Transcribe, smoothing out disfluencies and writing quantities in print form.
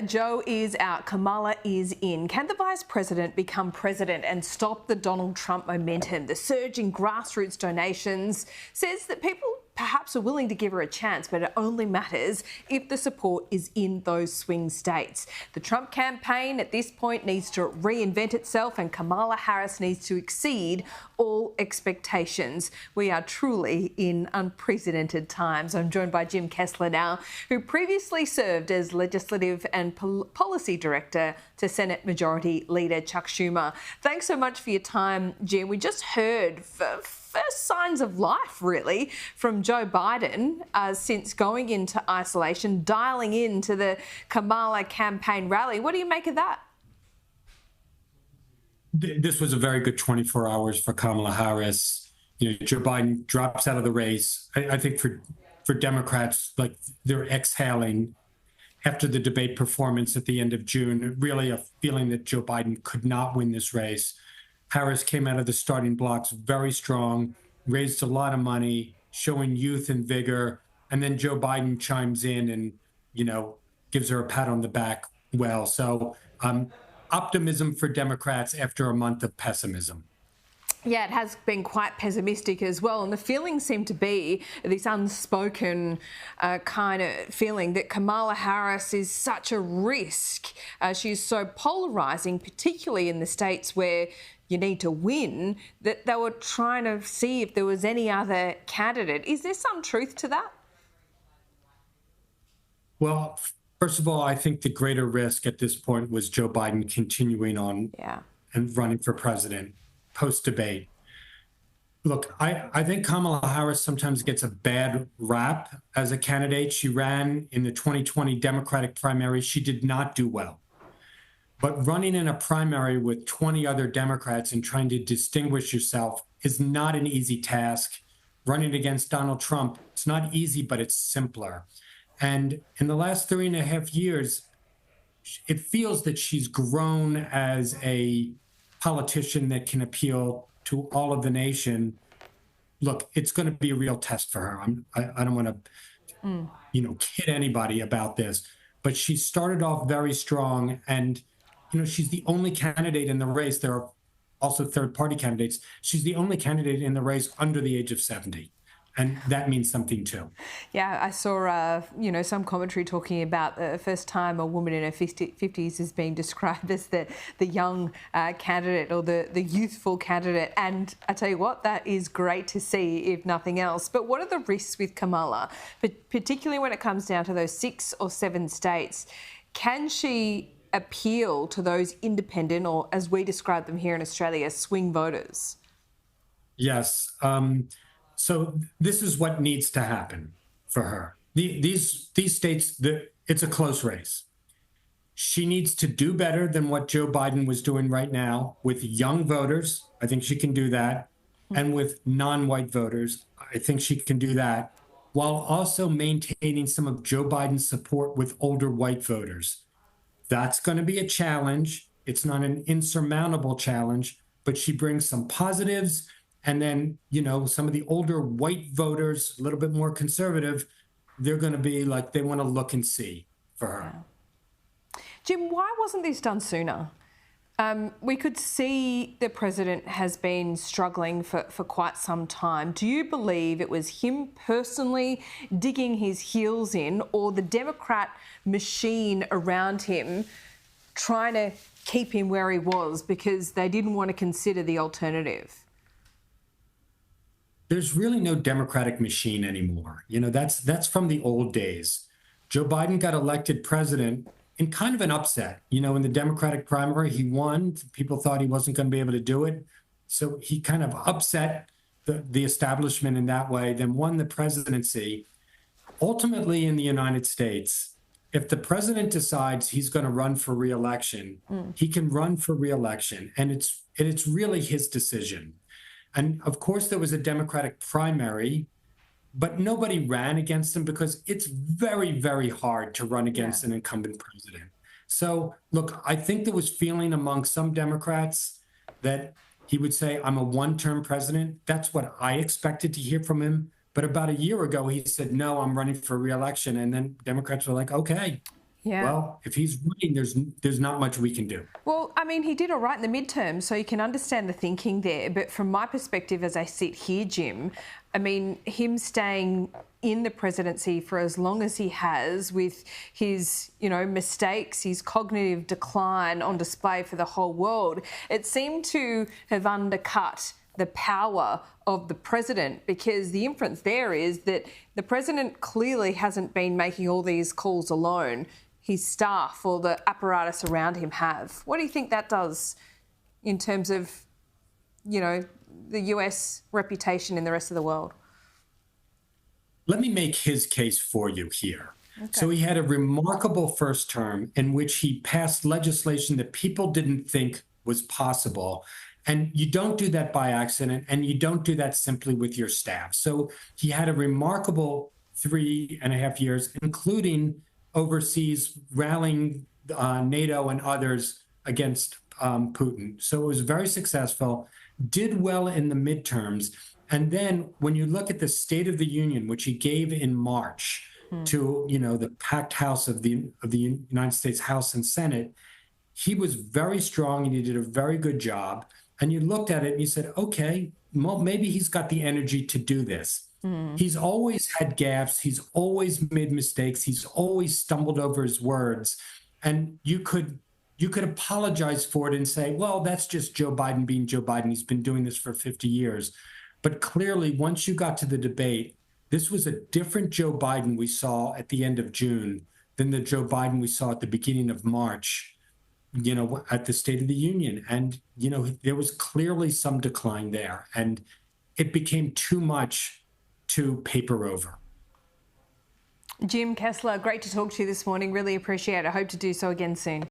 Joe is out, Kamala is in. Can the Vice President become president and stop the Donald Trump momentum? The surge in grassroots donations says that people perhaps are willing to give her a chance, but it only matters if the support is in those swing states. The Trump campaign at this point needs to reinvent itself, and Kamala Harris needs to exceed all expectations. We are truly in unprecedented times. I'm joined by Jim Kessler now, who previously served as Legislative and Policy Director to Senate Majority Leader Chuck Schumer. Thanks so much for your time, Jim. We just heard first signs of life, really, from Joe Biden since going into isolation, dialing into the Kamala campaign rally. What do you make of that? This was a very good 24 hours for Kamala Harris. Joe Biden drops out of the race. I think for Democrats, like, they're exhaling after the debate performance at the end of June, really a feeling that Joe Biden could not win this race. Harris came out of the starting blocks very strong, raised a lot of money, showing youth and vigor. And then Joe Biden chimes in and, gives her a pat on the back. Well, so optimism for Democrats after a month of pessimism. Yeah, it has been quite pessimistic as well. And the feeling seemed to be this unspoken kind of feeling that Kamala Harris is such a risk. She's so polarising, particularly in the states where you need to win, that they were trying to see if there was any other candidate. Is there some truth to that? Well, first of all, I think the greater risk at this point was Joe Biden continuing on and running for president post-debate. Look, I think Kamala Harris sometimes gets a bad rap as a candidate. She ran in the 2020 Democratic primary. She did not do well. But running in a primary with 20 other Democrats and trying to distinguish yourself is not an easy task. Running against Donald Trump, it's not easy, but it's simpler. And in the last 3.5 years, it feels that she's grown as a politician that can appeal to all of the nation. Look, it's going to be a real test for her. I don't want to, kid anybody about this, but she started off very strong, and she's the only candidate in the race. There are also third-party candidates. She's the only candidate in the race under the age of 70. And that means something too. Yeah, I saw, some commentary talking about the first time a woman in her 50s is being described as the young candidate, or the youthful candidate. And I tell you what, that is great to see, if nothing else. But what are the risks with Kamala, particularly when it comes down to those 6 or 7 states? Can she appeal to those independent, or as we describe them here in Australia, swing voters? Yes. So this is what needs to happen for her. These states, it's a close race. She needs to do better than what Joe Biden was doing right now with young voters. I think she can do that. And with non-white voters, I think she can do that, while also maintaining some of Joe Biden's support with older white voters. That's going to be a challenge. It's not an insurmountable challenge, but she brings some positives. And then, some of the older white voters, a little bit more conservative, they're going to be like, they want to look and see for her. Jim, why wasn't this done sooner? We could see the president has been struggling for quite some time. Do you believe it was him personally digging his heels in, or the Democrat machine around him trying to keep him where he was because they didn't want to consider the alternative? There's really no Democratic machine anymore. That's from the old days. Joe Biden got elected president in kind of an upset. In the Democratic primary, he won. People thought he wasn't going to be able to do it. So he kind of upset the establishment in that way, then won the presidency. Ultimately, in the United States, if the president decides he's going to run for re-election, he can run for re-election. And it's really his decision. And of course, there was a Democratic primary, but nobody ran against him because it's very, very hard to run against an incumbent president. So, look, I think there was feeling among some Democrats that he would say, I'm a one-term president. That's what I expected to hear from him. But about a year ago, he said, no, I'm running for re-election. And then Democrats were like, okay. Yeah. Well, if he's winning, there's not much we can do. Well, I mean, he did all right in the midterm, so you can understand the thinking there. But from my perspective, as I sit here, Jim, I mean, him staying in the presidency for as long as he has, with his, mistakes, his cognitive decline on display for the whole world, it seemed to have undercut the power of the president, because the inference there is that the president clearly hasn't been making all these calls alone. His staff or the apparatus around him have. What do you think that does in terms of, the US reputation in the rest of the world? Let me make his case for you here. Okay. So he had a remarkable first term in which he passed legislation that people didn't think was possible. And you don't do that by accident, and you don't do that simply with your staff. So he had a remarkable 3.5 years, including overseas rallying NATO and others against Putin. So it was very successful, did well in the midterms. And then when you look at the State of the Union, which he gave in March to, the packed house of the United States House and Senate, he was very strong and he did a very good job. And you looked at it and you said, okay, well, maybe he's got the energy to do this. He's always had gaffes. He's always made mistakes. He's always stumbled over his words. And you could apologize for it and say, well, that's just Joe Biden being Joe Biden. He's been doing this for 50 years. But clearly, once you got to the debate, this was a different Joe Biden we saw at the end of June than the Joe Biden we saw at the beginning of March, at the State of the Union. And, there was clearly some decline there. And it became too much to paper over. Jim Kessler, great to talk to you this morning. Really appreciate it. I hope to do so again soon.